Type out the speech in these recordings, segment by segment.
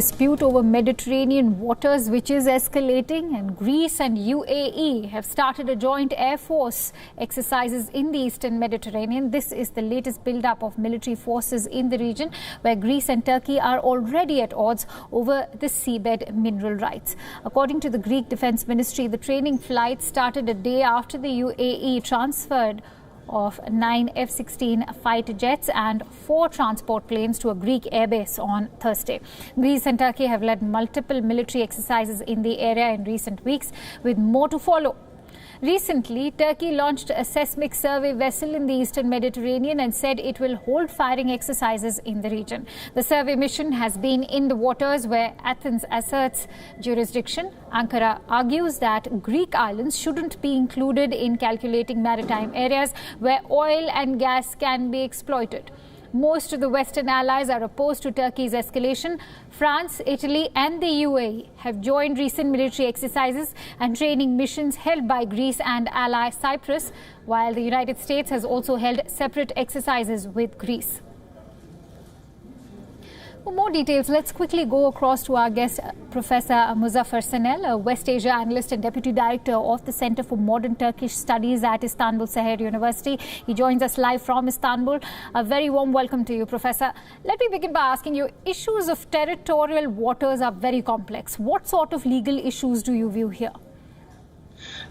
Dispute over Mediterranean waters, which is escalating, and Greece and UAE have started a joint air force exercises in the eastern Mediterranean. This is the latest build-up of military forces in the region, where Greece and Turkey are already at odds over the seabed mineral rights. According to the Greek Defence Ministry, the training flight started a day after the UAE transferred of 9 F-16 fighter jets and 4 transport planes to a Greek airbase on Thursday. Greece and Turkey have led multiple military exercises in the area in recent weeks, with more to follow. Recently, Turkey launched a seismic survey vessel in the eastern Mediterranean and said it will hold firing exercises in the region. The survey mission has been in the waters where Athens asserts jurisdiction. Ankara argues that Greek islands shouldn't be included in calculating maritime areas where oil and gas can be exploited. Most of the Western allies are opposed to Turkey's escalation. France, Italy and the UAE have joined recent military exercises and training missions held by Greece and ally Cyprus, while the United States has also held separate exercises with Greece. For more details, let's quickly go across to our guest, Professor Muzaffar Sanel, a West Asia analyst and Deputy Director of the Center for Modern Turkish Studies at Istanbul Seher University. He joins us live from Istanbul. A very warm welcome to you, Professor. Let me begin by asking you, issues of territorial waters are very complex. What sort of legal issues do you view here?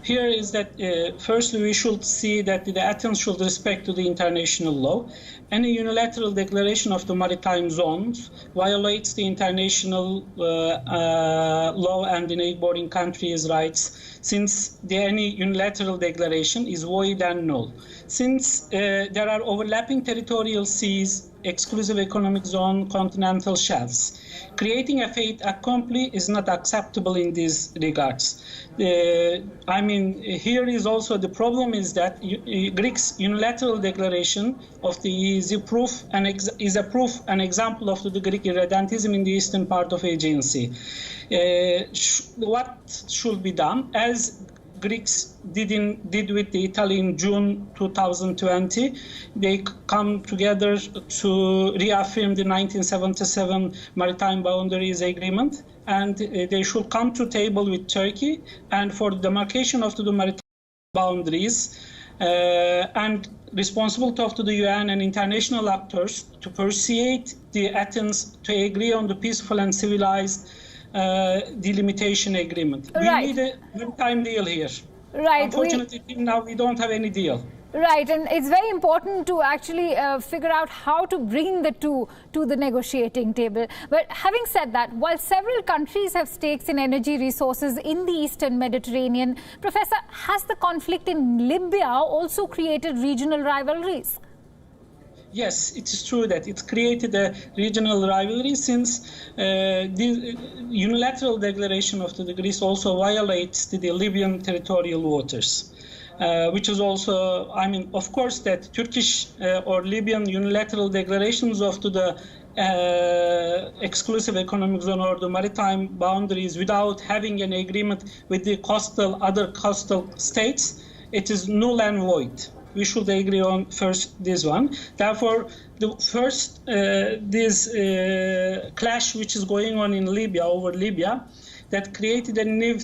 Here is that firstly we should see that the Athens should respect to the international law. Any unilateral declaration of the maritime zones violates the international law and the neighboring countries' rights, since any unilateral declaration is void and null. Since there are overlapping territorial seas, exclusive economic zone, continental shelves, creating a fait accompli is not acceptable in these regards. Here is also the problem is that Greece's unilateral declaration of the is a proof and example of the Greek irredentism in the eastern part of Aegean Sea. What should be done, as Greeks did with the Italy in June 2020, they come together to reaffirm the 1977 Maritime Boundaries Agreement, and they should come to table with Turkey and for the demarcation of the maritime boundaries and responsible to the UN and international actors to persuade the Athens to agree on the peaceful and civilized delimitation agreement. Right. We need a one-time deal here. Right. Unfortunately, now we don't have any deal. Right, and it's very important to actually figure out how to bring the two to the negotiating table. But having said that, while several countries have stakes in energy resources in the eastern Mediterranean, Professor, has the conflict in Libya also created regional rivalries? Yes, it is true that it's created a regional rivalry, since the unilateral declaration of the Greece also violates the Libyan territorial waters. Which is also, of course, that Turkish or Libyan unilateral declarations of the exclusive economic zone or the maritime boundaries without having an agreement with the other coastal states, it is null and void. We should agree on first this one. Therefore, the first this clash which is going on in Libya over Libya, that created a new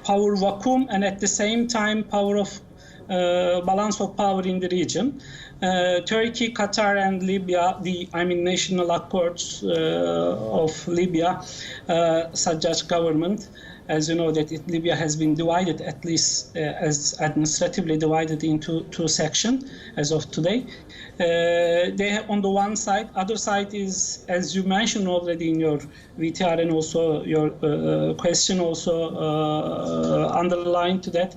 power vacuum and at the same time balance of power in the region. Turkey, Qatar and Libya, national accords of Libya, Sajjad government, as you know that Libya has been divided, at least as administratively divided into two sections as of today. They have on the one side, other side is, as you mentioned already in your VTR and also your question also underlined to that,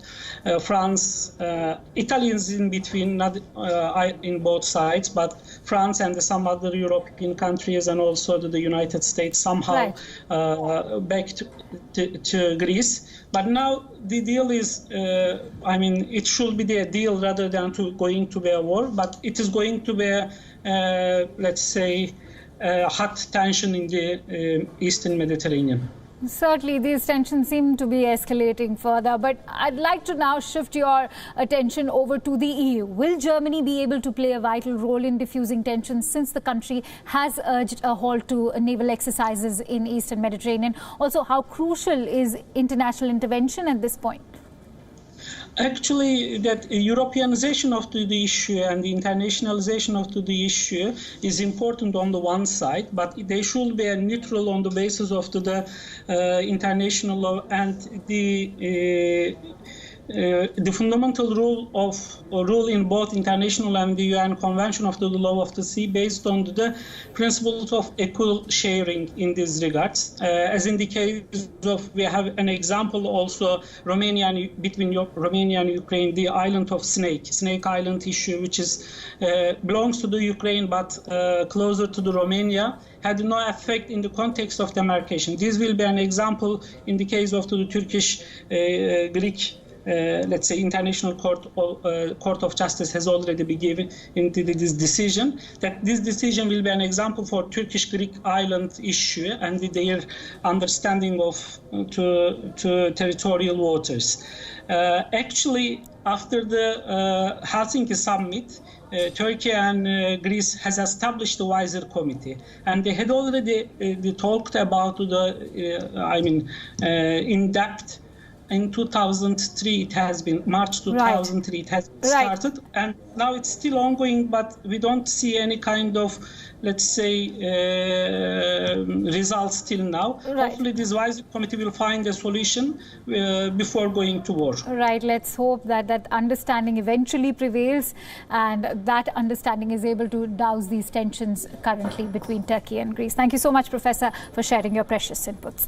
France, Italy is in between, not in both sides, but France and some other European countries and also the United States somehow back to Greece. But now the deal is, it should be a deal rather than going to be a war, but it is going to be, let's say, hot tension in the Eastern Mediterranean. Certainly, these tensions seem to be escalating further. But I'd like to now shift your attention over to the EU. Will Germany be able to play a vital role in diffusing tensions, since the country has urged a halt to naval exercises in Eastern Mediterranean? Also, how crucial is international intervention at this point? Actually, that Europeanization of the issue and the internationalization of the issue is important on the one side, but they should be neutral on the basis of the international law and the fundamental rule in both international and the UN Convention of the Law of the Sea, based on the principles of equal sharing in these regards. As in the case of, we have an example also, between Romania and Ukraine, the island of Snake Island issue, which belongs to the Ukraine but closer to the Romania, had no effect in the context of demarcation. This will be an example in the case of the Turkish-Greek let's say International Court of Justice has already been given into this decision, that this decision will be an example for Turkish-Greek island issue and their understanding of to territorial waters. Actually, after the Helsinki summit, Turkey and Greece has established the WISER committee, and they had already talked about in depth. In 2003, it has been March 2003. It has started, and now it's still ongoing. But we don't see any kind of, let's say, results till now. Hopefully, this WISER committee will find a solution before going to war. Right. Let's hope that that understanding eventually prevails, and that understanding is able to douse these tensions currently between Turkey and Greece. Thank you so much, Professor, for sharing your precious inputs.